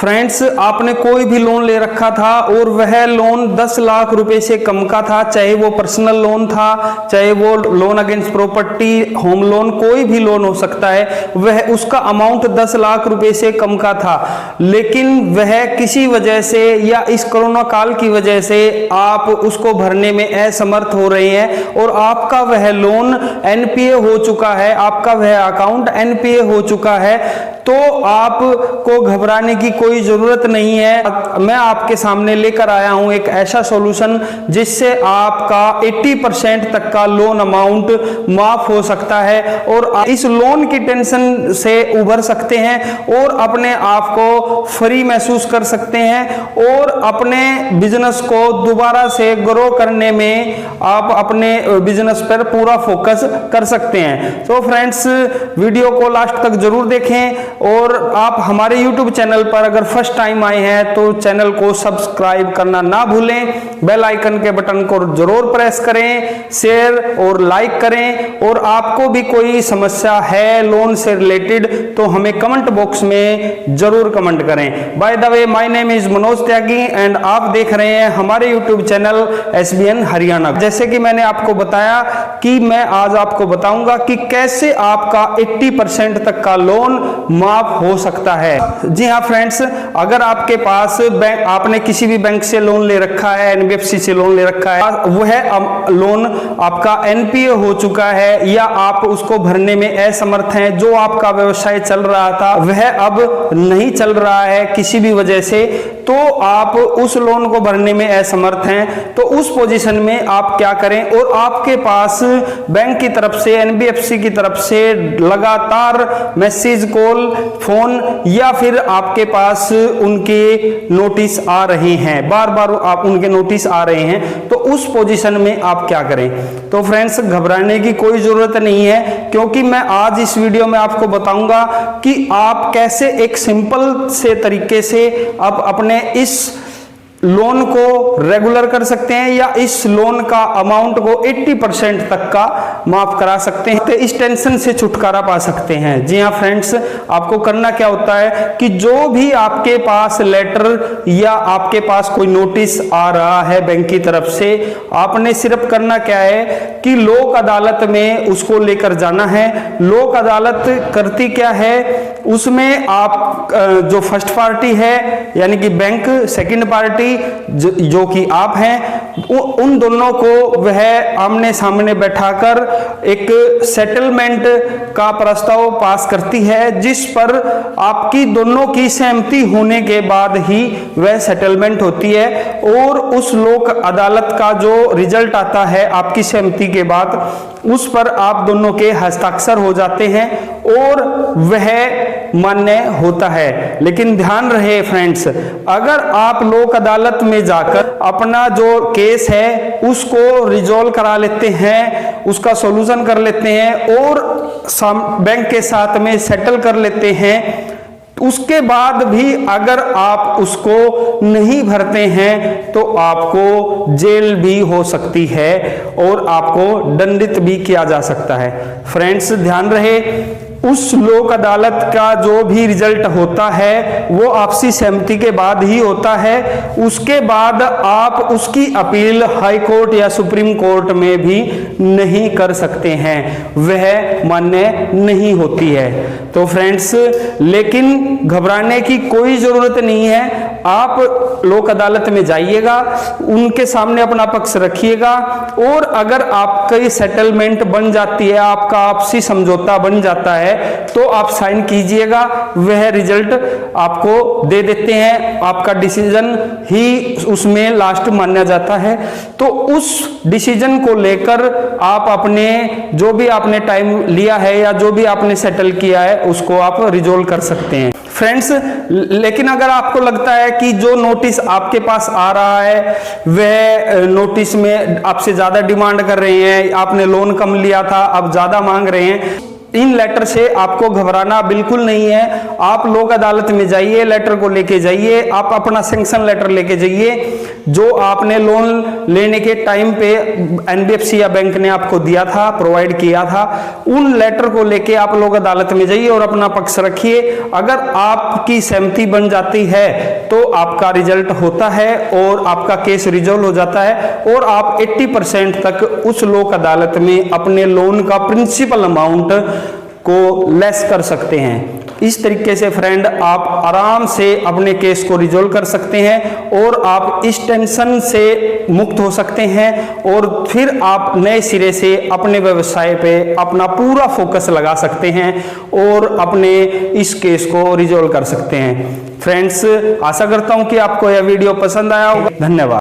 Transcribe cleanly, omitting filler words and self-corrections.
Friends, आपने कोई भी लोन ले रखा था और वह लोन 10 लाख रुपए से कम का था, चाहे वो पर्सनल लोन था, चाहे वो loan against property, home loan, कोई भी लोन हो सकता है, वह उसका अमाउंट 10 लाख रुपए से कम का था, लेकिन वह किसी वजह से या इस कोरोना काल की वजह से आप उसको भरने में असमर्थ हो रहे हैं और आपका वह लोन एनपीए हो चुका है, आपका वह अकाउंट एनपीए हो चुका है, तो आपको घबराने की कोई जरूरत नहीं है। मैं आपके सामने लेकर आया हूं एक ऐसा सॉल्यूशन जिससे आपका 80% तक का लोन अमाउंट माफ हो सकता है और इस लोन की टेंशन से उभर सकते हैं और अपने आप को फ्री महसूस कर सकते हैं और अपने बिजनेस को दोबारा से ग्रो करने में आप अपने बिजनेस पर पूरा फोकस कर सकते हैं। तो फ्रेंड्स, वीडियो को लास्ट तक जरूर देखें और आप हमारे YouTube चैनल पर अगर फर्स्ट टाइम आए हैं तो चैनल को सब्सक्राइब करना ना भूलें, बेल आइकन के बटन को जरूर प्रेस करें, शेयर और लाइक करें और आपको भी कोई समस्या है लोन से रिलेटेड तो हमें कमेंट बॉक्स में जरूर कमेंट करें। By the way, my name is Manoj Tyagi and आप देख रहे हैं हमारे YouTube चैनल SBN हरियाणा। जैसे कि मैंने आपको बताया कि मैं आज आपको बताऊंगा कि कैसे आपका 80% तक का लोन माफ हो सकता है। जी हाँ फ्रेंड्स, अगर आपके पास बैंक, आपने किसी भी बैंक से लोन ले रखा है, NBFC से लोन ले रखा है, वह लोन आपका एनपीए हो चुका है या आप उसको भरने में असमर्थ हैं, जो आपका व्यवसाय चल रहा था वह अब नहीं चल रहा है किसी भी वजह से, तो आप उस लोन को भरने में असमर्थ हैं, तो उस पोजीशन में आप क्या करें और आपके पास बैंक की तरफ से, NBFC की तरफ से लगातार मैसेज, कॉल, फोन या फिर आपके पास उनके नोटिस आ रहे हैं, बार बार आप उनके नोटिस आ रहे हैं, तो उस पोजीशन में आप क्या करें। तो फ्रेंड्स, घबराने की कोई जरूरत नहीं है, क्योंकि मैं आज इस वीडियो में आपको बताऊंगा कि आप कैसे एक सिंपल से तरीके से आप अपने इस लोन को रेगुलर कर सकते हैं या इस लोन का अमाउंट को 80% तक का माफ करा सकते हैं, तो इस टेंशन से छुटकारा पा सकते हैं। जी हाँ फ्रेंड्स, आपको करना क्या होता है कि जो भी आपके पास लेटर या आपके पास कोई नोटिस आ रहा है बैंक की तरफ से, आपने सिर्फ करना क्या है कि लोक अदालत में उसको लेकर जाना है। लोक अदालत करती क्या है, उसमें आप जो फर्स्ट पार्टी है यानी कि बैंक, सेकंड पार्टी जो कि आप हैं, उन दोनों को वह आमने सामने बैठाकर एक सेटलमेंट का प्रस्ताव पास करती है, जिस पर आपकी दोनों की सहमति होने के बाद ही वह सेटलमेंट होती है और उस लोक अदालत का जो रिजल्ट आता है आपकी सहमति के बाद, उस पर आप दोनों के हस्ताक्षर हो जाते हैं और वह मान्य होता है। लेकिन ध्यान रहे फ्रेंड्स, अगर आप लोक अदालत में जाकर अपना जो केस है उसको रिजॉल्व करा लेते हैं, उसका सॉल्यूशन कर लेते हैं और बैंक के साथ में सेटल कर लेते हैं, उसके बाद भी अगर आप उसको नहीं भरते हैं तो आपको जेल भी हो सकती है और आपको दंडित भी किया जा सकता है। फ्रेंड्स, ध्यान रहे, उस लोक अदालत का जो भी रिजल्ट होता है वो आपसी सहमति के बाद ही होता है। उसके बाद आप उसकी अपील हाई कोर्ट या सुप्रीम कोर्ट में भी नहीं कर सकते हैं, वह मान्य नहीं होती है। तो फ्रेंड्स, लेकिन घबराने की कोई जरूरत नहीं है। आप लोक अदालत में जाइएगा, उनके सामने अपना पक्ष रखिएगा और अगर आपकी सेटलमेंट बन जाती है, आपका आपसी समझौता बन जाता है, तो आप साइन कीजिएगा, वह रिजल्ट आपको दे देते हैं, आपका डिसीजन ही उसमें लास्ट माना जाता है। तो उस डिसीजन को लेकर आप अपने जो भी आपने टाइम लिया है या जो भी आपने सेटल किया है उसको आप रिजोल्व कर सकते हैं। फ्रेंड्स, लेकिन अगर आपको लगता है कि जो नोटिस आपके पास आ रहा है वह नोटिस में आपसे ज्यादा डिमांड कर रहे हैं, आपने लोन कम लिया था अब ज्यादा मांग रहे हैं, इन लेटर से आपको घबराना बिल्कुल नहीं है। आप लोक अदालत में जाइए, लेटर को लेके जाइए, आप अपना सैंक्शन लेटर लेके जाइए। जो आपने लोन लेने के टाइम पे एनबीएफसी या बैंक ने आपको दिया था, प्रोवाइड किया था, उन लेटर को लेके आप लोग अदालत में जाइए और अपना पक्ष रखिए। अगर आपकी सहमति बन जाती है तो आपका रिजल्ट होता है और आपका केस रिजॉल्व हो जाता है और आप 80% तक उस लोक अदालत में अपने लोन का प्रिंसिपल अमाउंट को लेस कर सकते हैं। इस तरीके से फ्रेंड आप आराम से अपने केस को रिजॉल्व कर सकते हैं और आप इस टेंशन से मुक्त हो सकते हैं और फिर आप नए सिरे से अपने व्यवसाय पे अपना पूरा फोकस लगा सकते हैं और अपने इस केस को रिजॉल्व कर सकते हैं। फ्रेंड्स, आशा करता हूं कि आपको यह वीडियो पसंद आया होगा। धन्यवाद।